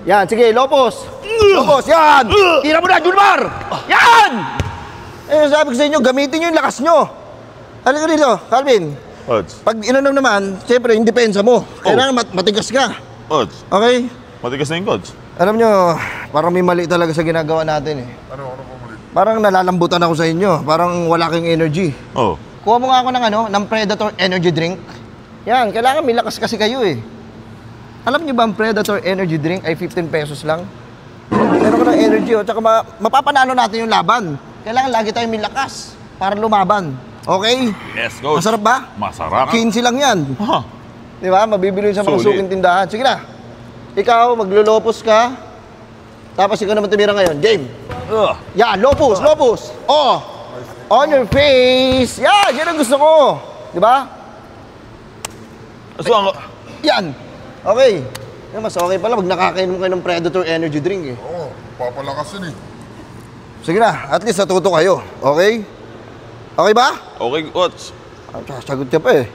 Yan, sige, Lopos. Lopos, yan. Tira mo na, Julmar. Yan! Eh, sabi ko sa inyo, gamitin nyo yung lakas nyo. Halika dito, Calvin. Odds. Pag inanom naman, siyempre, yung depensa mo. Kailangan matigas ka. Odds. Okay? Matigas na yung coach. Alam nyo, parang may mali talaga sa ginagawa natin eh. Ano po mali? Parang nalalambutan ako sa inyo. Parang wala kang energy. Oh. Kuha mo nga ako ng Predator Energy Drink. Yan, kailangan may lakas kasi kayo eh. Alam nyo ba ang Predator Energy Drink ay 15 pesos lang? Meron ko ng energy oh. Tsaka mapapanalo natin yung laban. Kailangan lagi tayong may lakas para lumaban. Okay? Yes, coach. Masarap ba? Masarap. 15 lang yan. Ha? Di ba? Mabibili sa mga Sulit. suking tindahan. Sige na. Ikaw, maglulopos ka. Tapos ikaw naman tumira ngayon. Game. Yan, lopos, lopos. Oh. On your face. Yan, yan ang gusto ko. Di ba? So, Yan. Okay. Yan, mas okay pala pag nakakainom kayo ng Predator Energy Drink eh. Oo, papalakas yun eh. Sige na, at least natuto kayo. Okay? Okay ba? okay, coach. Sagot ka pa eh.